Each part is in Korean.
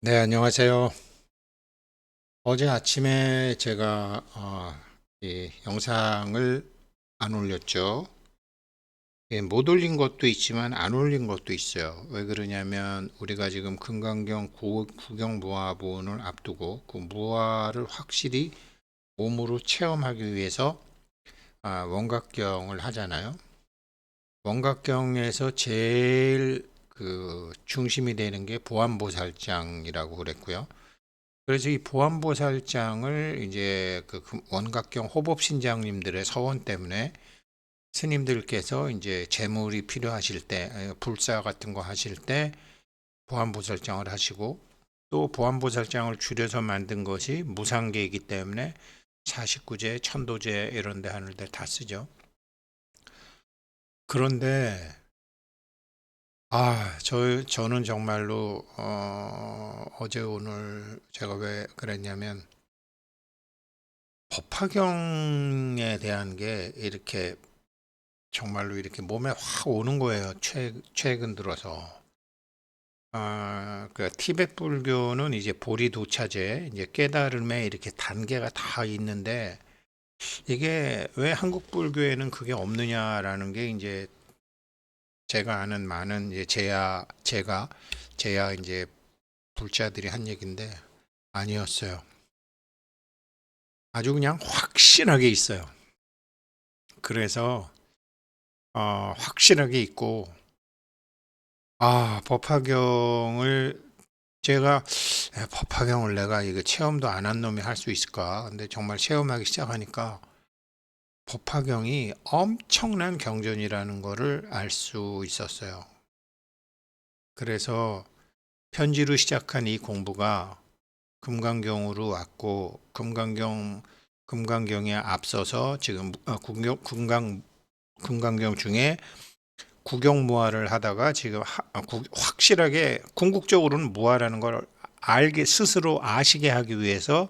네, 안녕하세요. 어제 아침에 제가 이 영상을 안 올렸죠. 예, 못 올린 것도 있지만 안 올린 것도 있어요. 왜 그러냐면 우리가 지금 금강경 구경무화본을 앞두고 그 무화를 확실히 몸으로 체험하기 위해서 원각경을 하잖아요. 원각경에서 제일 그 중심이 되는 게 보안보살장이라고 그랬고요. 그래서 이 보안보살장을 이제 그 원각경 호법신장님들의 서원 때문에 스님들께서 이제 재물이 필요하실 때, 불사 같은 거 하실 때 보안보살장을 하시고, 또 보안보살장을 줄여서 만든 것이 무상계이기 때문에 49제, 천도제 이런 데 하는 데 다 쓰죠. 그런데 저는 정말로 어제 오늘 제가 왜 그랬냐면 법화경에 대한 게 이렇게 정말로 이렇게 몸에 확 오는 거예요. 최근 들어서. 그 티베트 불교는 이제 보리도차제, 이제 깨달음에 이렇게 단계가 다 있는데 이게 왜 한국 불교에는 그게 없느냐라는 게 이제 제가 아는 많은 이제 제야 이제 불자들이 한 얘기인데 아니었어요. 아주 그냥 확실하게 있어요. 그래서 확실하게 있고 법화경을 제가 법화경을 내가 이거 체험도 안 한 놈이 할 수 있을까? 근데 정말 체험하기 시작하니까 법화경이 엄청난 경전이라는 거를 알 수 있었어요. 그래서 편지로 시작한 이 공부가 금강경으로 왔고 금강경에 앞서서 지금 금강경 중에 국영무화를 하다가 지금 확실하게 궁극적으로는 무화라는 걸 알게 스스로 아시게 하기 위해서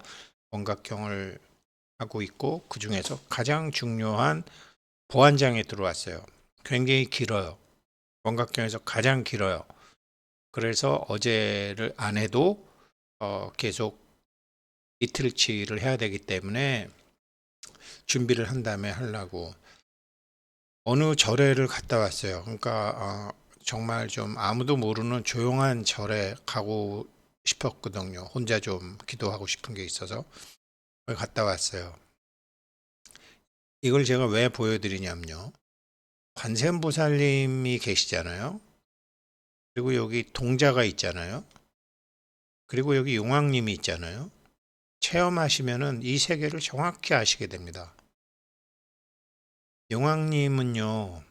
원각경을 하고 있고 그 중에서 가장 중요한 보안장에 들어왔어요. 굉장히 길어요. 원각경에서 가장 길어요. 그래서 어제를 안 해도 계속 이틀치를 해야 되기 때문에 준비를 한 다음에 하려고 어느 절에를 갔다 왔어요. 그러니까 정말 좀 아무도 모르는 조용한 절에 가고 싶었거든요. 혼자 좀 기도하고 싶은 게 있어서 갔다 왔어요. 이걸 제가 왜 보여드리냐면요. 관세음보살님이 계시잖아요. 그리고 여기 동자가 있잖아요. 그리고 여기 용왕님이 있잖아요. 체험하시면은 이 세계를 정확히 아시게 됩니다. 용왕님은요.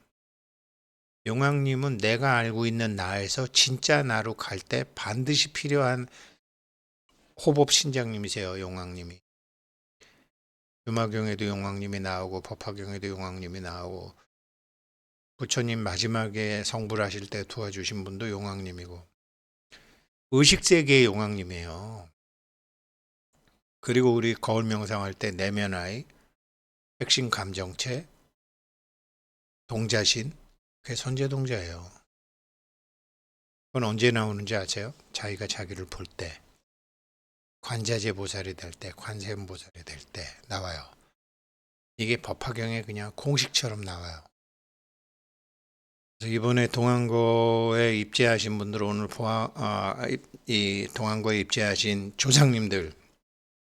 용왕님은 내가 알고 있는 나에서 진짜 나로 갈 때 반드시 필요한 호법 신장님이세요, 용왕님이. 유마경에도 용왕님이 나오고 법화경에도 용왕님이 나오고 부처님 마지막에 성불하실 때 도와주신 분도 용왕님이고 의식세계의 용왕님이에요. 그리고 우리 거울 명상할 때 내면아이, 핵심 감정체, 동자신, 그게 선제동자예요. 그건 언제 나오는지 아세요? 자기가 자기를 볼 때, 관자재 보살이 될 때, 관세음 보살이 될 때 나와요. 이게 법화경에 그냥 공식처럼 나와요. 그래서 이번에 동안고에 입제하신 분들 오늘 이 동안고에 입제하신 조상님들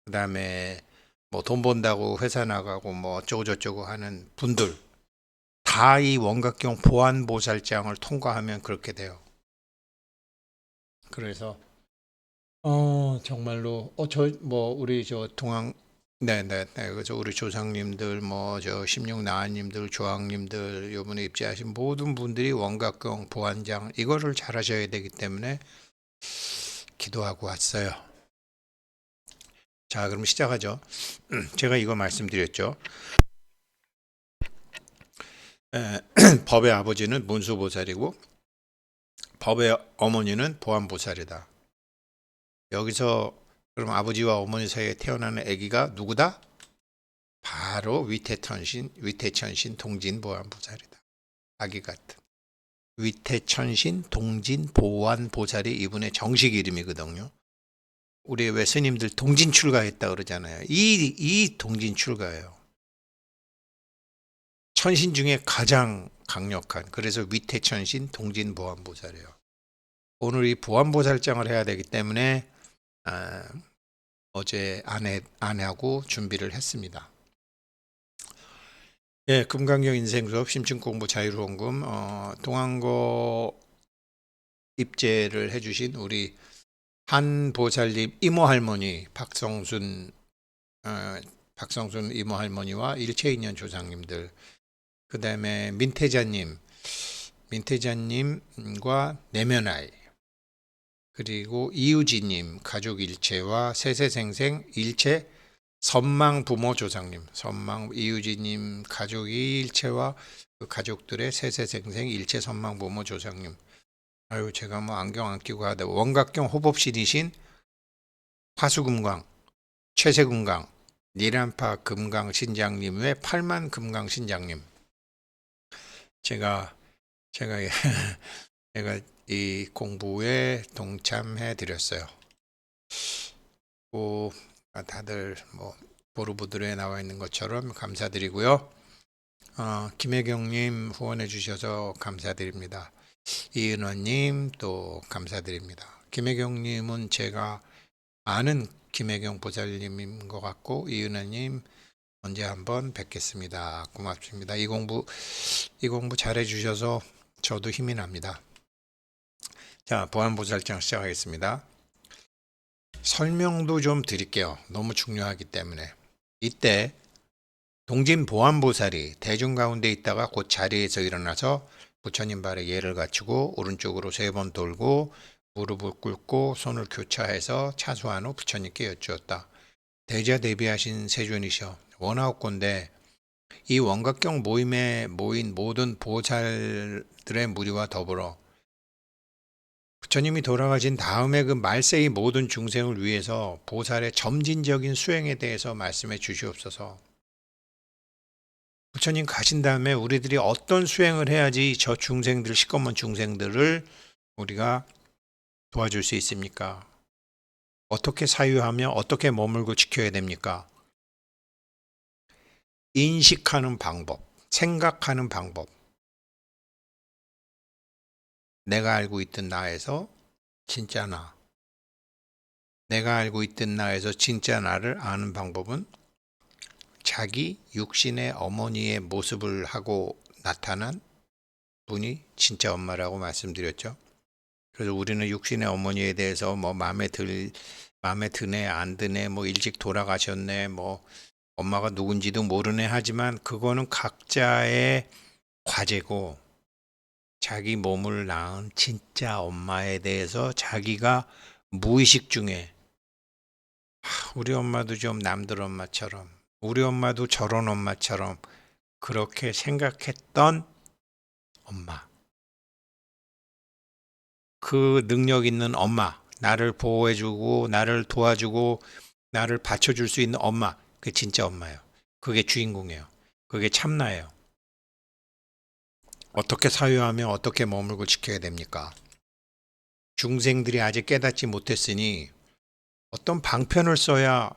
그다음에 뭐 돈 번다고 회사 나가고 뭐 어쩌고 저쩌고 하는 분들 다 이 원각경 보안보살장을 통과하면 그렇게 돼요. 그래서 정말로 저 뭐 우리 저 동안 네네 네. 그래서 우리 조상님들 뭐 저 십육나한님들 조항님들 요번에 입지하신 모든 분들이 원각경 보안장 이거를 잘 하셔야 되기 때문에 기도하고 왔어요. 자, 그럼 시작하죠. 제가 이거 말씀드렸죠. 법의 아버지는 문수보살이고 법의 어머니는 보안보살이다. 여기서 그럼 아버지와 어머니 사이에 태어나는 아기가 누구다? 바로 위태천신 동진보안보살이다. 아기 같은. 위태천신 동진보안보살이 이분의 정식 이름이거든요. 우리 왜 스님들 동진 출가했다 그러잖아요. 이 동진 출가예요. 천신 중에 가장 강력한, 그래서 위태천신 동진 보안보살이에요. 오늘 이 보안보살장을 해야 되기 때문에 어제 아내하고 준비를 했습니다. 예, 금강경 인생수업 심층공부 자유로운금 동안고 입제를 해주신 우리 한 보살님 이모 할머니 박성순 이모 할머니와 일체인연 조상님들, 그 다음에 민태자님과 내면아이, 그리고 이유지님 가족 일체와 세세생생 일체 선망 부모 조상님, 선망 이유지님 가족이 일체와 그 가족들의 세세생생 일체 선망 부모 조상님. 아유, 제가 뭐 안경 안 끼고 하다 원각경 호법신이신 화수금강 최세금강 니란파 금강 신장님의 8만 금강 신장님, 제가 제가 이 공부에 동참해 드렸어요. 다들 뭐 보루보드에 나와 있는 것처럼 감사드리고요. 김혜경님 후원해 주셔서 감사드립니다. 이은원님 또 감사드립니다. 김혜경님은 제가 아는 김혜경 보살님인 것 같고, 이은원님 언제 한번 뵙겠습니다. 고맙습니다. 이 공부 잘해 주셔서 저도 힘이 납니다. 자, 보안보살장 시작하겠습니다. 설명도 좀 드릴게요. 너무 중요하기 때문에. 이때 동진 보안보살이 대중 가운데 있다가 곧 자리에서 일어나서 부처님 발에 예를 갖추고 오른쪽으로 3번 돌고 무릎을 꿇고 손을 교차해서 차수한 후 부처님께 여쭈었다. 대자 대비하신 세존이시여, 원하옵건대 이 원각경 모임에 모인 모든 보살들의 무리와 더불어 부처님이 돌아가신 다음에 그 말세의 모든 중생을 위해서 보살의 점진적인 수행에 대해서 말씀해 주시옵소서. 부처님 가신 다음에 우리들이 어떤 수행을 해야지 저 중생들, 시꺼먼 중생들을 우리가 도와줄 수 있습니까? 어떻게 사유하며 어떻게 머물고 지켜야 됩니까? 인식하는 방법, 생각하는 방법. 내가 알고 있던 나에서 진짜 나, 내가 알고 있던 나에서 진짜 나를 아는 방법은 자기 육신의 어머니의 모습을 하고 나타난 분이 진짜 엄마라고 말씀드렸죠. 그래서 우리는 육신의 어머니에 대해서 뭐 마음에 드네 안 드네, 뭐 일찍 돌아가셨네, 뭐 엄마가 누군지도 모르네 하지만 그거는 각자의 과제고, 자기 몸을 낳은 진짜 엄마에 대해서 자기가 무의식 중에 우리 엄마도 좀 남들 엄마처럼, 우리 엄마도 저런 엄마처럼 그렇게 생각했던 엄마, 그 능력 있는 엄마, 나를 보호해주고 나를 도와주고 나를 받쳐줄 수 있는 엄마, 그게 진짜 엄마예요. 그게 주인공이에요. 그게 참나예요. 어떻게 사유하며 어떻게 머물고 지켜야 됩니까? 중생들이 아직 깨닫지 못했으니 어떤 방편을 써야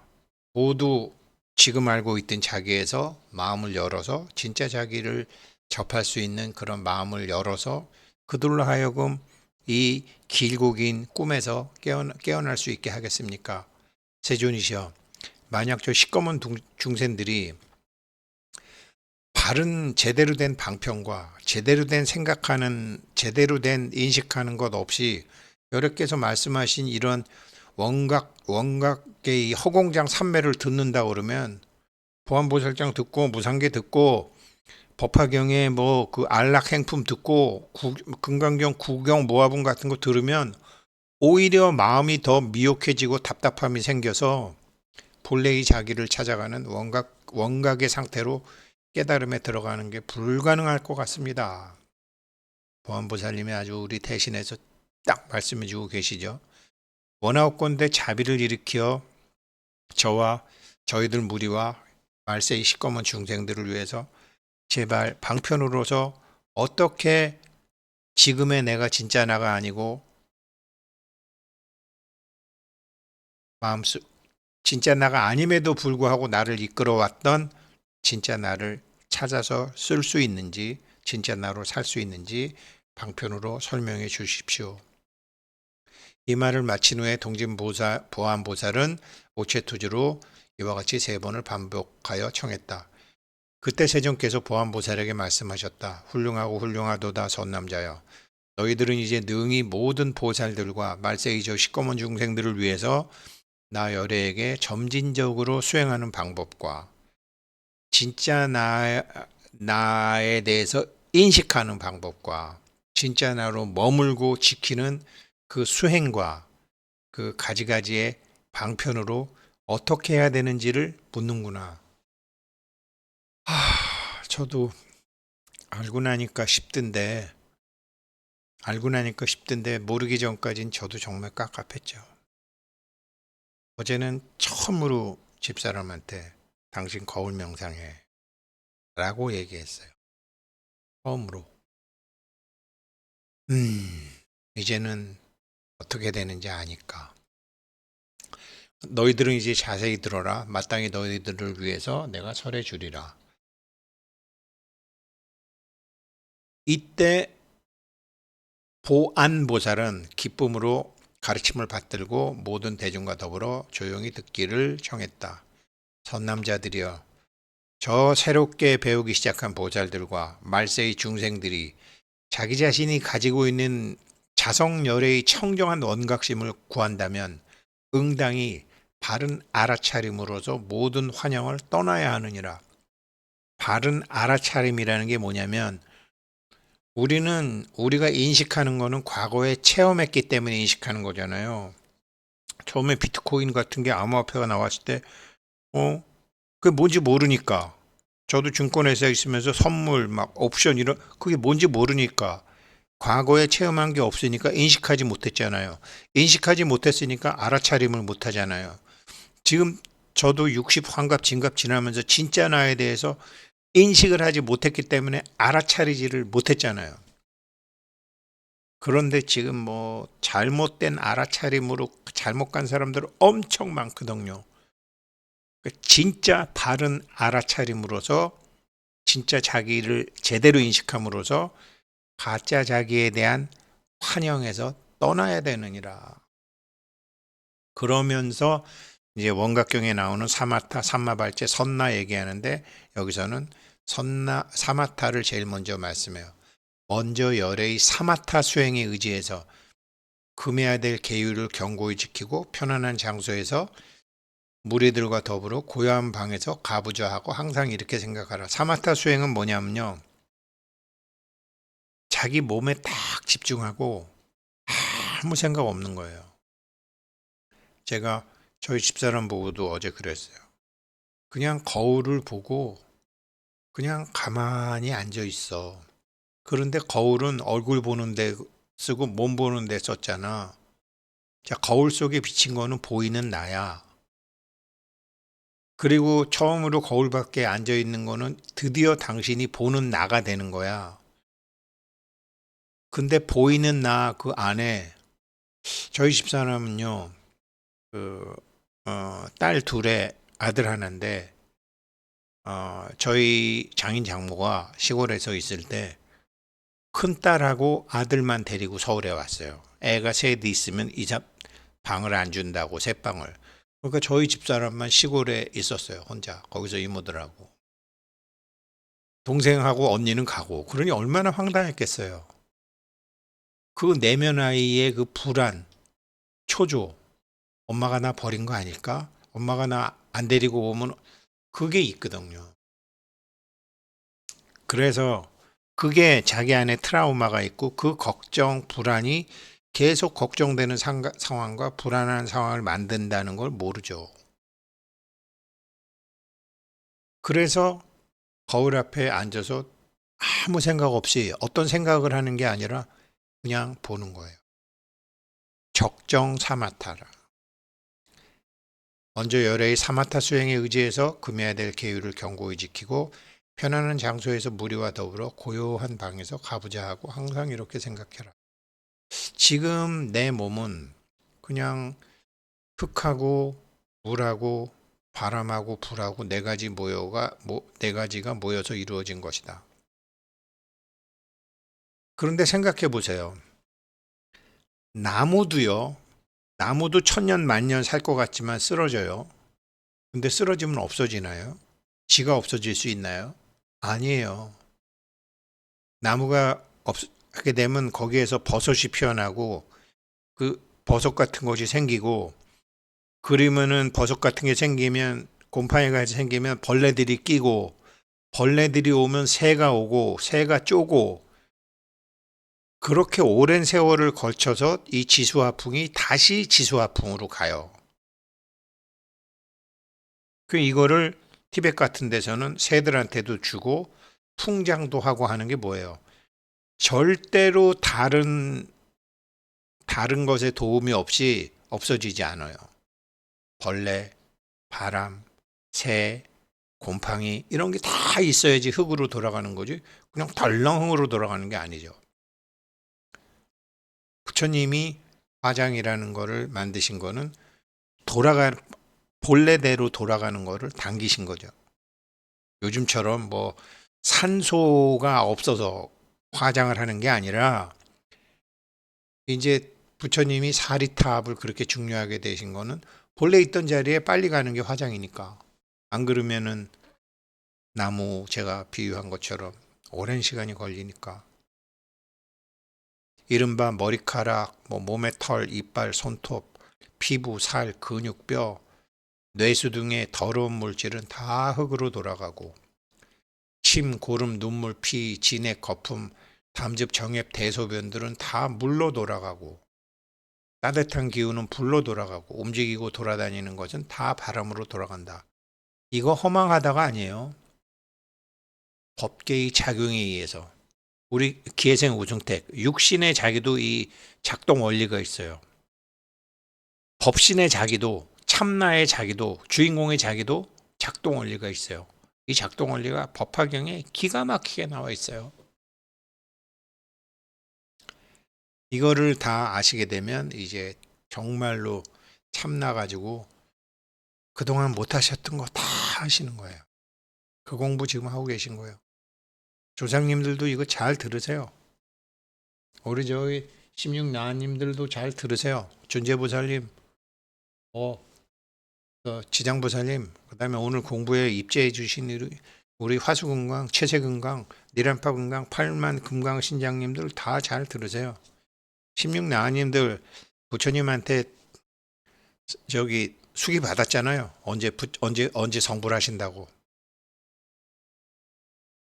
모두 지금 알고 있던 자기에서 마음을 열어서 진짜 자기를 접할 수 있는 그런 마음을 열어서 그들로 하여금 이 길고 긴 꿈에서 깨어날 수 있게 하겠습니까? 세존이시여, 만약 저 시꺼먼 중생들이 바른 제대로 된 방편과 제대로 된 생각하는, 제대로 된 인식하는 것 없이 여러께서 말씀하신 이런 원각의 허공장 삼매를 듣는다 그러면, 보안보살장 듣고 무상계 듣고 법화경에 뭐 그 안락행품 듣고 금강경 구경 모화분 같은 거 들으면 오히려 마음이 더 미혹해지고 답답함이 생겨서 본래의 자기를 찾아가는 원각의 상태로 깨달음에 들어가는 게 불가능할 것 같습니다. 보안보살님이 아주 우리 대신해서 딱 말씀해 주고 계시죠. 원하옵건대 자비를 일으켜 저와 저희들 무리와 말세의 시꺼먼 중생들을 위해서 제발 방편으로서 어떻게 지금의 내가 진짜 나가 아니고 마음속 진짜 나가 아님에도 불구하고 나를 이끌어왔던 진짜 나를 찾아서 쓸 수 있는지, 진짜 나로 살 수 있는지 방편으로 설명해 주십시오. 이 말을 마친 후에 보안보살은 오체투지로 이와 같이 3번을 반복하여 청했다. 그때 세존께서 보안보살에게 말씀하셨다. 훌륭하고 훌륭하도다 선남자여. 너희들은 이제 능히 모든 보살들과 말세이저 시꺼먼 중생들을 위해서 나 열애에게 점진적으로 수행하는 방법과 진짜 나에 대해서 인식하는 방법과 진짜 나로 머물고 지키는 그 수행과 그 가지가지의 방편으로 어떻게 해야 되는지를 묻는구나. 저도 알고 나니까 쉽던데 모르기 전까진 저도 정말 깝깝했죠. 어제는 처음으로 집사람한테 당신 거울 명상해 라고 얘기했어요. 처음으로. 이제는 어떻게 되는지 아니까. 너희들은 이제 자세히 들어라. 마땅히 너희들을 위해서 내가 설해 주리라. 이때 보안보살은 기쁨으로 가르침을 받들고 모든 대중과 더불어 조용히 듣기를 청했다. 선남자들이여, 저 새롭게 배우기 시작한 보살들과 말세의 중생들이 자기 자신이 가지고 있는 자성열애의 청정한 원각심을 구한다면 응당히 바른 알아차림으로서 모든 환영을 떠나야 하느니라. 바른 알아차림이라는 게 뭐냐면 우리가 인식하는 거는 과거에 체험했기 때문에 인식하는 거잖아요. 처음에 비트코인 같은 게 암호화폐가 나왔을 때 그게 뭔지 모르니까, 저도 증권회사에 있으면서 선물 막 옵션 이런 그게 뭔지 모르니까 과거에 체험한 게 없으니까 인식하지 못했잖아요. 인식하지 못했으니까 알아차림을 못하잖아요. 지금 저도 60 환갑 진갑 지나면서 진짜 나에 대해서 인식을 하지 못했기 때문에 알아차리지를 못했잖아요. 그런데 지금 뭐 잘못된 알아차림으로 잘못 간 사람들 엄청 많거든요. 진짜 바른 알아차림으로서 진짜 자기를 제대로 인식함으로써 가짜 자기에 대한 환영에서 떠나야 되느니라. 그러면서 이제 원각경에 나오는 사마타, 삼마발체, 선나 얘기하는데 여기서는 사마타를 제일 먼저 말씀해요. 먼저 열애의 사마타 수행에 의지해서 금해야 될 계율을 견고히 지키고 편안한 장소에서 무리들과 더불어 고요한 방에서 가부좌하고 항상 이렇게 생각하라. 사마타 수행은 뭐냐면요. 자기 몸에 딱 집중하고 아무 생각 없는 거예요. 제가 저희 집사람 보고도 어제 그랬어요. 그냥 거울을 보고 그냥 가만히 앉아 있어. 그런데 거울은 얼굴 보는 데 쓰고 몸 보는 데 썼잖아. 자, 거울 속에 비친 거는 보이는 나야. 그리고 처음으로 거울 밖에 앉아 있는 거는 드디어 당신이 보는 나가 되는 거야. 근데 보이는 나 그 안에 저희 집사람은요, 그, 딸 둘에 아들 하나인데, 저희 장인 장모가 시골에서 있을 때 큰 딸하고 아들만 데리고 서울에 왔어요. 애가 셋 있으면 방을 안 준다고, 새 방을. 그러니까 저희 집사람만 시골에 있었어요. 혼자. 거기서 이모들하고. 동생하고 언니는 가고. 그러니 얼마나 황당했겠어요. 그 내면 아이의 그 불안, 초조. 엄마가 나 버린 거 아닐까? 엄마가 나 안 데리고 오면 그게 있거든요. 그래서 그게 자기 안에 트라우마가 있고 그 걱정, 불안이 계속 걱정되는 상황과 불안한 상황을 만든다는 걸 모르죠. 그래서 거울 앞에 앉아서 아무 생각 없이 어떤 생각을 하는 게 아니라 그냥 보는 거예요. 적정 사마타라. 먼저 열애의 사마타 수행에 의지해서 금해야 될 계율을 견고히 지키고 편안한 장소에서 무리와 더불어 고요한 방에서 가부좌하고 항상 이렇게 생각해라. 지금 내 몸은 그냥 흙하고 물하고 바람하고 불하고 네 가지가 모여서 이루어진 것이다. 그런데 생각해 보세요. 나무도요. 나무도 천년 만년 살 것 같지만 쓰러져요. 근데 쓰러지면 없어지나요? 지가 없어질 수 있나요? 아니에요. 나무가 하게 되면 거기에서 버섯이 피어나고 그 버섯 같은 것이 생기고, 그러면은 버섯 같은 게 생기면, 곰팡이가 생기면 벌레들이 끼고, 벌레들이 오면 새가 오고 새가 쪼고, 그렇게 오랜 세월을 걸쳐서 이 지수화풍이 다시 지수화풍으로 가요. 이거를 티벳 같은 데서는 새들한테도 주고 풍장도 하고 하는 게 뭐예요? 절대로 다른 것에 도움이 없이 없어지지 않아요. 벌레, 바람, 새, 곰팡이 이런 게 다 있어야지 흙으로 돌아가는 거지, 그냥 덜렁흙으로 돌아가는 게 아니죠. 부처님이 화장이라는 거를 만드신 거는 본래대로 돌아가는 거를 당기신 거죠. 요즘처럼 뭐 산소가 없어서 화장을 하는 게 아니라, 이제 부처님이 사리타압을 그렇게 중요하게 되신 거는 본래 있던 자리에 빨리 가는 게 화장이니까. 안 그러면은 나무 제가 비유한 것처럼 오랜 시간이 걸리니까. 이른바 머리카락, 몸의 털, 이빨, 손톱, 피부, 살, 근육, 뼈, 뇌수 등의 더러운 물질은 다 흙으로 돌아가고, 침, 고름, 눈물, 피, 진액, 거품, 담즙, 정액, 대소변들은 다 물로 돌아가고, 따뜻한 기운은 불로 돌아가고, 움직이고 돌아다니는 것은 다 바람으로 돌아간다. 이거 허망하다가 아니에요. 법계의 작용에 의해서. 우리 기회생 우중택, 육신의 자기도 이 작동 원리가 있어요. 법신의 자기도, 참나의 자기도, 주인공의 자기도 작동 원리가 있어요. 이 작동 원리가 법화경에 기가 막히게 나와 있어요. 이거를 다 아시게 되면 이제 정말로 참나 가지고 그동안 못 하셨던 거 다 하시는 거예요. 그 공부 지금 하고 계신 거예요. 조상님들도 이거 잘 들으세요. 우리 저희 16나님들도 잘 들으세요. 준재보살님, 지장보살님, 그다음에 오늘 공부에 입재해 주신 우리 화수금강, 채세금강, 니란파금강, 팔만 금강 신장님들 다 잘 들으세요. 16나님들 부처님한테 저기 수기 받았잖아요. 언제 성불 하신다고.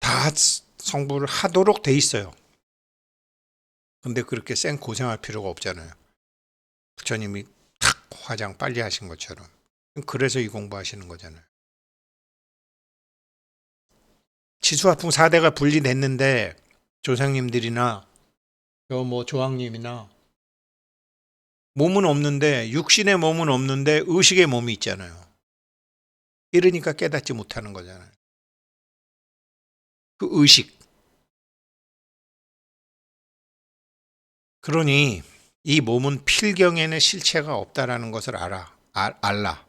다 성불을 하도록 돼 있어요. 근데 그렇게 쌩 고생할 필요가 없잖아요. 부처님이 탁 화장 빨리 하신 것처럼. 그래서 이 공부하시는 거잖아요. 치수화풍 4대가 분리됐는데 조상님들이나 조항님이나 몸은 없는데, 육신의 몸은 없는데 의식의 몸이 있잖아요. 이러니까 깨닫지 못하는 거잖아요. 그 의식. 그러니 이 몸은 필경에는 실체가 없다라는 것을 알라.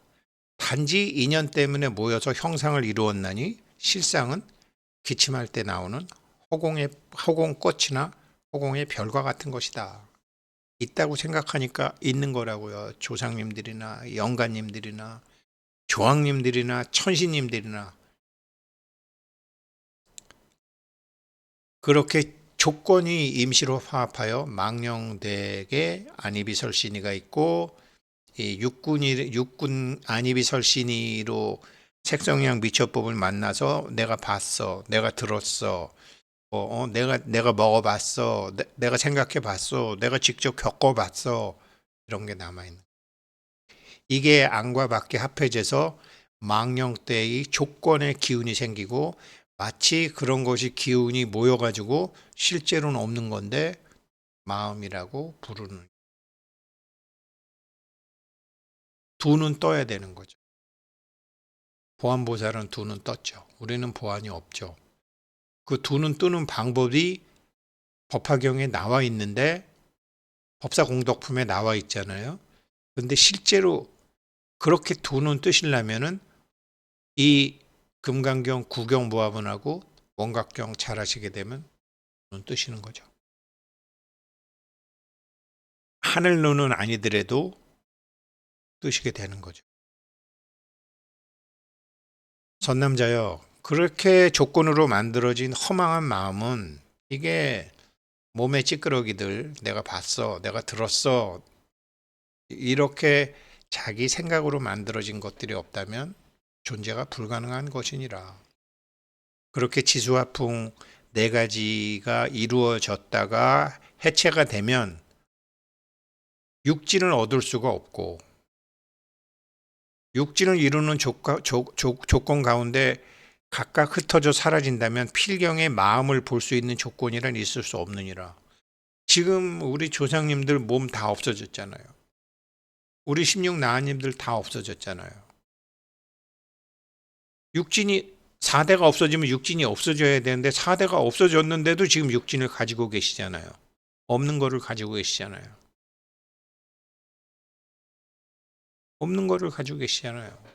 단지 인연 때문에 모여서 형상을 이루었나니 실상은 기침할 때 나오는 허공꽃이나 허공의 별과 같은 것이다. 있다고 생각하니까 있는 거라고요. 조상님들이나 영가님들이나 조항님들이나 천신님들이나 그렇게 조건이 임시로 화합하여 망령되게 안이비설신이가 있고, 이 육군 안이비설신이로 색성량 미처법을 만나서 내가 봤어, 내가 들었어, 내가 먹어봤어, 내가 생각해봤어, 내가 직접 겪어봤어, 이런 게 남아있는. 이게 안과 밖에 합해져서 망령 때의 조건의 기운이 생기고, 마치 그런 것이 기운이 모여가지고 실제로는 없는 건데 마음이라고 부르는. 두 눈 떠야 되는 거죠. 보안보살은 두 눈 떴죠. 우리는 보안이 없죠. 그 두 눈 뜨는 방법이 법화경에 나와 있는데, 법사공덕품에 나와 있잖아요. 근데 실제로 그렇게 두 눈 뜨시려면은 이 금강경 구경무화분하고 원각경 잘 하시게 되면 눈 뜨시는 거죠. 하늘 눈은 아니더라도 뜨시게 되는 거죠. 선남자여, 그렇게 조건으로 만들어진 허망한 마음은 이게 몸의 찌끄러기들, 내가 봤어, 내가 들었어, 이렇게 자기 생각으로 만들어진 것들이 없다면 존재가 불가능한 것이니라. 그렇게 지수화풍 네 가지가 이루어졌다가 해체가 되면 육진을 얻을 수가 없고, 육진을 이루는 조건 가운데 각각 흩어져 사라진다면 필경의 마음을 볼 수 있는 조건이란 있을 수 없느니라. 지금 우리 조상님들 몸 다 없어졌잖아요. 우리 16나님들 다 없어졌잖아요. 육진이 4대가 없어지면 육진이 없어져야 되는데 4대가 없어졌는데도 지금 육진을 가지고 계시잖아요. 없는 거를 가지고 계시잖아요. 없는 거를 가지고 계시잖아요.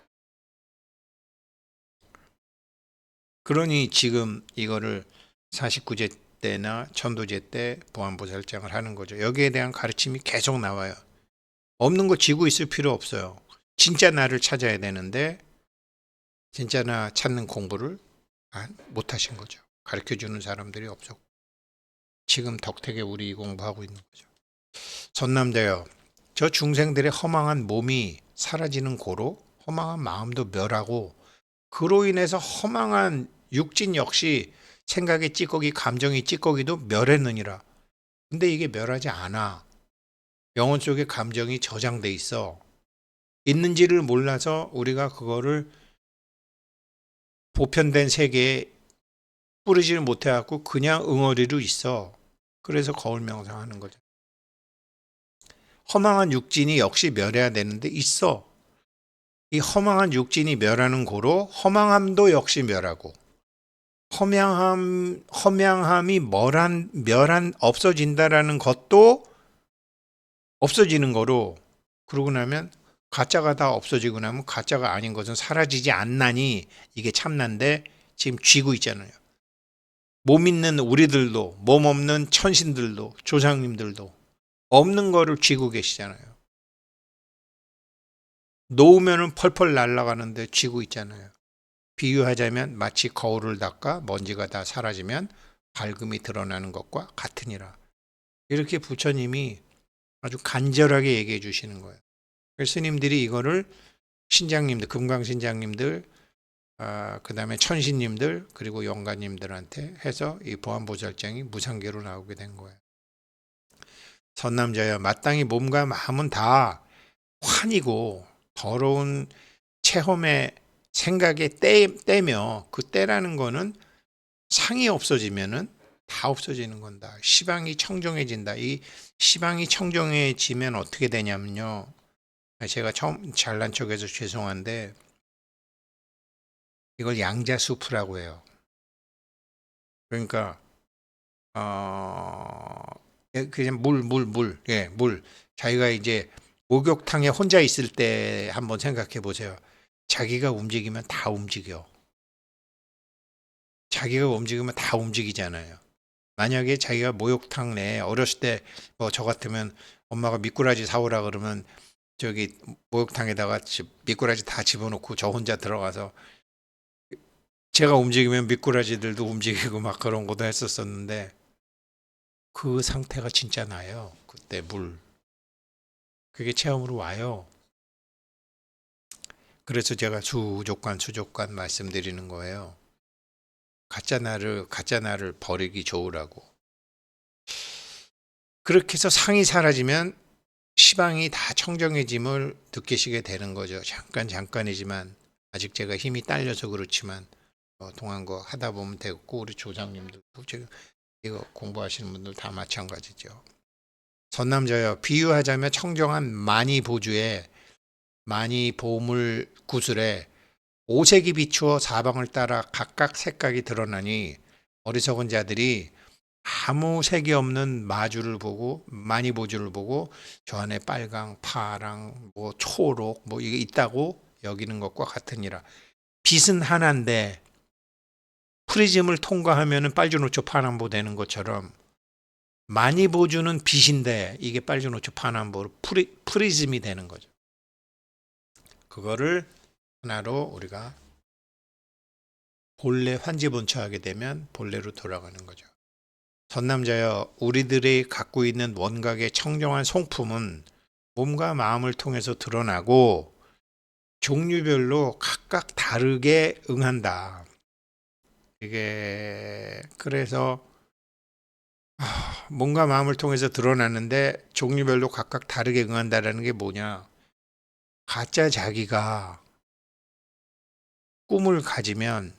그러니 지금 이거를 49제 때나 천도제 때 보안보살장을 하는 거죠. 여기에 대한 가르침이 계속 나와요. 없는 거 쥐고 있을 필요 없어요. 진짜 나를 찾아야 되는데 진짜 나 찾는 공부를 못 하신 거죠. 가르쳐주는 사람들이 없었고 지금 덕택에 우리 공부하고 있는 거죠. 전남자여, 저 중생들의 허망한 몸이 사라지는 고로 허망한 마음도 멸하고 그로 인해서 허망한 육진 역시 생각의 찌꺼기, 감정의 찌꺼기도 멸했느니라. 근데 이게 멸하지 않아. 영혼 속에 감정이 저장돼 있어. 있는지를 몰라서 우리가 그거를 보편된 세계에 뿌리지를 못해갖고 그냥 응어리로 있어. 그래서 거울 명상하는 거죠. 허망한 육진이 역시 멸해야 되는데 있어. 이 허망한 육진이 멸하는 고로 허망함도 역시 멸하고 허망함이 멸한 없어진다라는 것도 없어지는 거로 그러고 나면 가짜가 다 없어지고 나면 가짜가 아닌 것은 사라지지 않나니 이게 참난데 지금 쥐고 있잖아요. 몸 있는 우리들도 몸 없는 천신들도 조상님들도 없는 거를 쥐고 계시잖아요. 놓으면은 펄펄 날아가는데 쥐고 있잖아요. 비유하자면 마치 거울을 닦아 먼지가 다 사라지면 밝음이 드러나는 것과 같으니라. 이렇게 부처님이 아주 간절하게 얘기해 주시는 거예요. 스님들이 이거를 신장님들, 금강신장님들, 그 다음에 천신님들, 그리고 영가님들한테 해서 이 보안보살장이 무상계로 나오게 된 거예요. 선남자여, 마땅히 몸과 마음은 다 환이고 더러운 체험의 생각에 떼며 그 때라는 거는 상이 없어지면은 다 없어지는 건다. 시방이 청정해진다. 이 시방이 청정해지면 어떻게 되냐면요. 제가 처음 잘난 척해서 죄송한데 이걸 양자수프라고 해요. 그러니까 그냥 물. 예, 물. 자기가 이제 목욕탕에 혼자 있을 때 한번 생각해 보세요. 자기가 움직이면 다 움직여. 자기가 움직이면 다 움직이잖아요. 만약에 자기가 목욕탕 내에 어렸을 때 뭐 저 같으면 엄마가 미꾸라지 사오라 그러면 저기 목욕탕에다가 미꾸라지 다 집어넣고 저 혼자 들어가서 제가 움직이면 미꾸라지들도 움직이고 막 그런 것도 했었었는데 그 상태가 진짜 나요. 그때 물. 그게 체험으로 와요. 그래서 제가 수족관 말씀드리는 거예요. 가짜 나를 버리기 좋으라고. 그렇게 해서 상이 사라지면 시방이 다 청정해짐을 느끼시게 되는 거죠. 잠깐이지만 아직 제가 힘이 딸려서 그렇지만 동안 거 하다 보면 되고 우리 조상님들도 지금 이거 공부하시는 분들 다 마찬가지죠. 선남자여, 비유하자면 청정한 많이 보주에 많이 보물 구슬에 오색이 비추어 사방을 따라 각각 색각이 드러나니 어리석은 자들이 아무 색이 없는 마주를 보고 마니보주를 보고 저 안에 빨강, 파랑, 뭐 초록 뭐 이게 있다고 여기는 것과 같으니라. 빛은 하나인데 프리즘을 통과하면은 빨주노초 파남보 되는 것처럼 마니보주는 빛인데 이게 빨주노초 파남보로 프리즘이 되는 거죠. 그거를 하나로 우리가 본래 환지본처하게 되면 본래로 돌아가는 거죠. 선남자여, 우리들이 갖고 있는 원각의 청정한 성품은 몸과 마음을 통해서 드러나고 종류별로 각각 다르게 응한다. 이게 그래서 몸과 마음을 통해서 드러나는데 종류별로 각각 다르게 응한다라는 게 뭐냐? 가짜 자기가 꿈을 가지면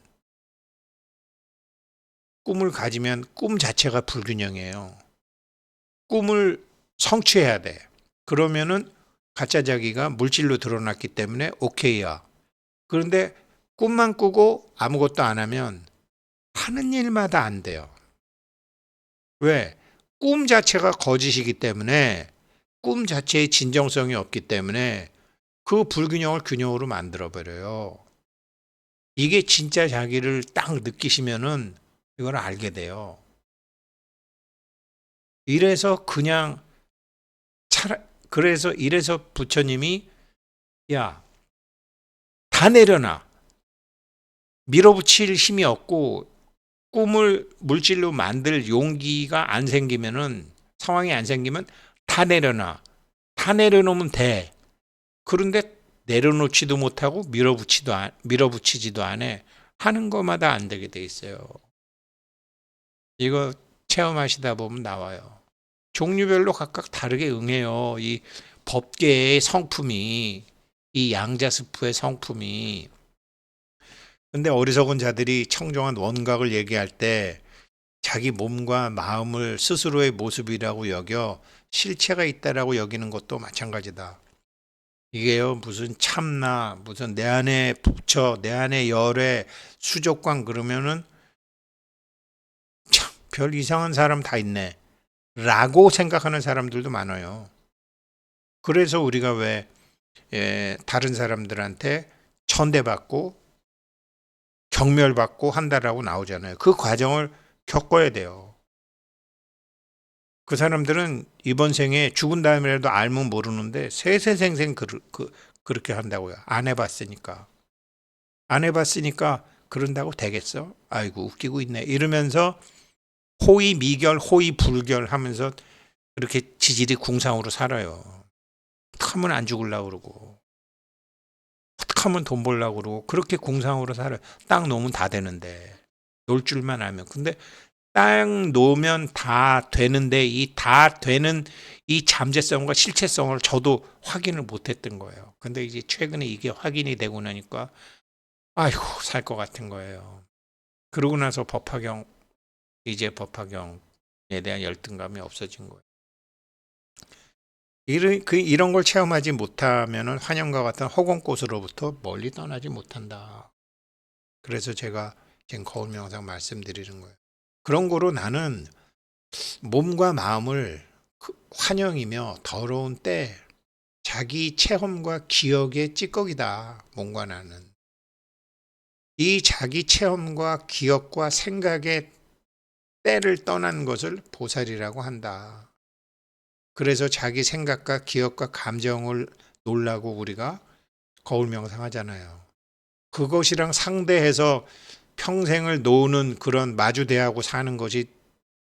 꿈 자체가 불균형이에요. 꿈을 성취해야 돼. 그러면은 가짜 자기가 물질로 드러났기 때문에 오케이야. 그런데 꿈만 꾸고 아무것도 안 하면 하는 일마다 안 돼요. 왜? 꿈 자체가 거짓이기 때문에 꿈 자체의 진정성이 없기 때문에 그 불균형을 균형으로 만들어버려요. 이게 진짜 자기를 딱 느끼시면은 이걸 알게 돼요. 이래서 그냥 그래서 이래서 부처님이 야, 다 내려놔. 밀어붙일 힘이 없고 꿈을 물질로 만들 용기가 안 생기면은 상황이 안 생기면 다 내려놔. 다 내려놓으면 돼. 그런데 내려놓지도 못하고 밀어붙이지도 않아. 하는 것마다 안 되게 돼 있어요. 이거 체험하시다 보면 나와요. 종류별로 각각 다르게 응해요. 이 법계의 성품이, 이 양자스프의 성품이. 근데 어리석은 자들이 청정한 원각을 얘기할 때 자기 몸과 마음을 스스로의 모습이라고 여겨 실체가 있다라고 여기는 것도 마찬가지다. 이게요, 무슨 참나, 무슨 내 안에 부처, 내 안에 열애, 수족관 그러면은 참, 별 이상한 사람 다 있네. 라고 생각하는 사람들도 많아요. 그래서 우리가 왜 다른 사람들한테 천대받고 경멸받고 한다라고 나오잖아요. 그 과정을 겪어야 돼요. 그 사람들은 이번 생에 죽은 다음이라도 알면 모르는데 세세생생 그렇게 한다고요. 안 해봤으니까. 안 해봤으니까 그런다고 되겠어? 아이고 웃기고 있네. 이러면서 호의 미결, 호의 불결 하면서 그렇게 지질이 궁상으로 살아요. 어떻게 하면 안 죽으려고 그러고 어떻게 하면 돈 벌려고 그러고 그렇게 궁상으로 살아요. 딱 놓으면 다 되는데 놀 줄만 알면. 근데 딱 놓으면 다 되는데 이 다 되는 이 잠재성과 실체성을 저도 확인을 못했던 거예요. 근데 이제 최근에 이게 확인이 되고 나니까 아이고 살 것 같은 거예요. 그러고 나서 이제 법화경에 대한 열등감이 없어진 거예요. 이런 걸 체험하지 못하면 환영과 같은 허공꽃으로부터 멀리 떠나지 못한다. 그래서 제가 지금 거울 명상 말씀드리는 거예요. 그런 거로 나는 몸과 마음을 환영이며 더러운 때 자기 체험과 기억의 찌꺼기다. 몸과 나는. 이 자기 체험과 기억과 생각의 때를 떠난 것을 보살이라고 한다. 그래서 자기 생각과 기억과 감정을 놀라고 우리가 거울 명상하잖아요. 그것이랑 상대해서 평생을 노는 그런 마주대하고 사는 것이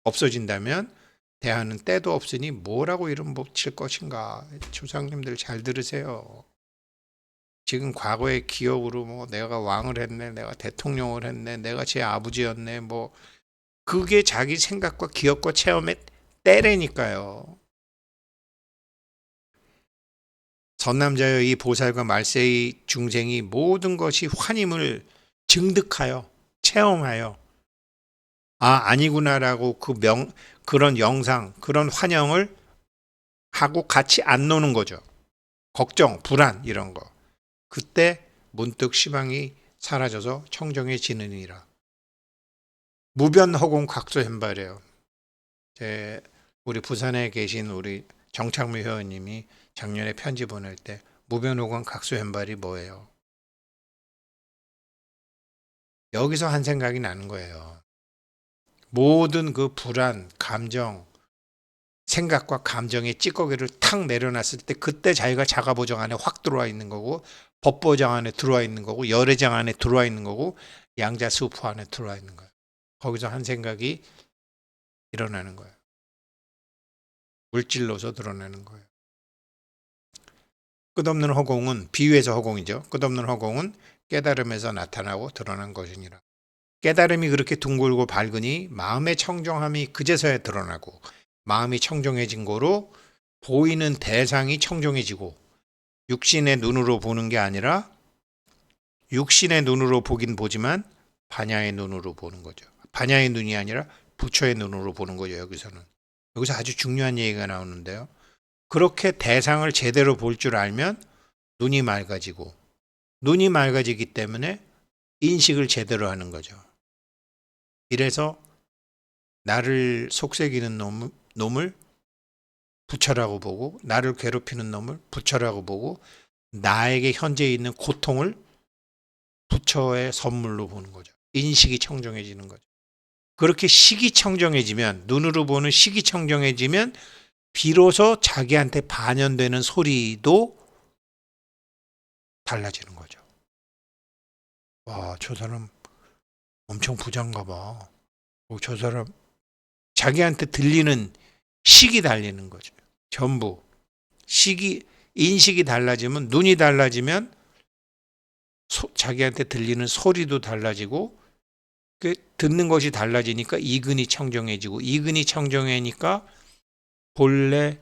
없어진다면 대하는 때도 없으니 뭐라고 이름 붙일 것인가. 조상님들 잘 들으세요. 지금 과거의 기억으로 뭐 내가 왕을 했네, 내가 대통령을 했네, 내가 제 아버지였네, 뭐 그게 자기 생각과 기억과 체험의 때래니까요. 선남자여 이 보살과 말세의 중생이 모든 것이 환임을 증득하여 체험하여 아니구나라고 그런 영상 그런 환영을 하고 같이 안 노는 거죠. 걱정 불안 이런 거 그때 문득 시방이 사라져서 청정해지느니라. 무변허공 각소현발이에요. 우리 부산에 계신 우리 정창미 회원님이 작년에 편지 보낼 때 무변호건 각소현발이 뭐예요? 여기서 한 생각이 나는 거예요. 모든 그 불안, 감정, 생각과 감정의 찌꺼기를 탁 내려놨을 때 그때 자기가 자가보정 안에 확 들어와 있는 거고, 법보정 안에 들어와 있는 거고, 열애장 안에 들어와 있는 거고, 양자수포 안에 들어와 있는 거예요. 거기서 한 생각이 일어나는 거예요. 물질로서 드러나는 거예요. 끝없는 허공은, 비유에서 허공이죠. 끝없는 허공은 깨달음에서 나타나고 드러난 것이니라. 깨달음이 그렇게 둥글고 밝으니 마음의 청정함이 그제서야 드러나고, 마음이 청정해진 거로 보이는 대상이 청정해지고, 육신의 눈으로 보는 게 아니라 육신의 눈으로 보긴 보지만 반야의 눈으로 보는 거죠. 반야의 눈이 아니라 부처의 눈으로 보는 거죠. 여기서 아주 중요한 얘기가 나오는데요. 그렇게 대상을 제대로 볼 줄 알면 눈이 맑아지고, 눈이 맑아지기 때문에 인식을 제대로 하는 거죠. 이래서 나를 속삭이는 놈을 부처라고 보고, 나를 괴롭히는 놈을 부처라고 보고, 나에게 현재 있는 고통을 부처의 선물로 보는 거죠. 인식이 청정해지는 거죠. 그렇게 식이 청정해지면, 눈으로 보는 식이 청정해지면 비로소 자기한테 반연되는 소리도 달라지는 거죠. 와, 저 사람 엄청 부자인가 봐. 저 사람, 자기한테 들리는 식이 달리는 거죠. 전부. 인식이 달라지면, 눈이 달라지면 자기한테 들리는 소리도 달라지고, 듣는 것이 달라지니까 이근이 청정해지고, 이근이 청정해니까 본래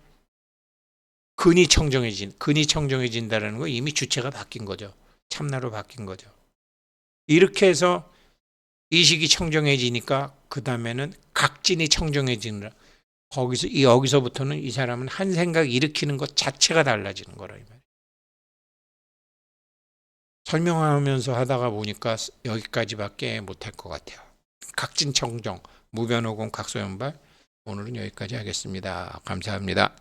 근이 청정해진다는 거 이미 주체가 바뀐 거죠. 참나로 바뀐 거죠. 이렇게 해서 이식이 청정해지니까 그 다음에는 각진이 청정해지느라, 여기서부터는 이 사람은 한 생각 일으키는 것 자체가 달라지는 거라 이 말이에요. 설명하면서 하다가 보니까 여기까지밖에 못할 것 같아요. 각진 청정, 무변호공 각소연발, 오늘은 여기까지 하겠습니다. 감사합니다.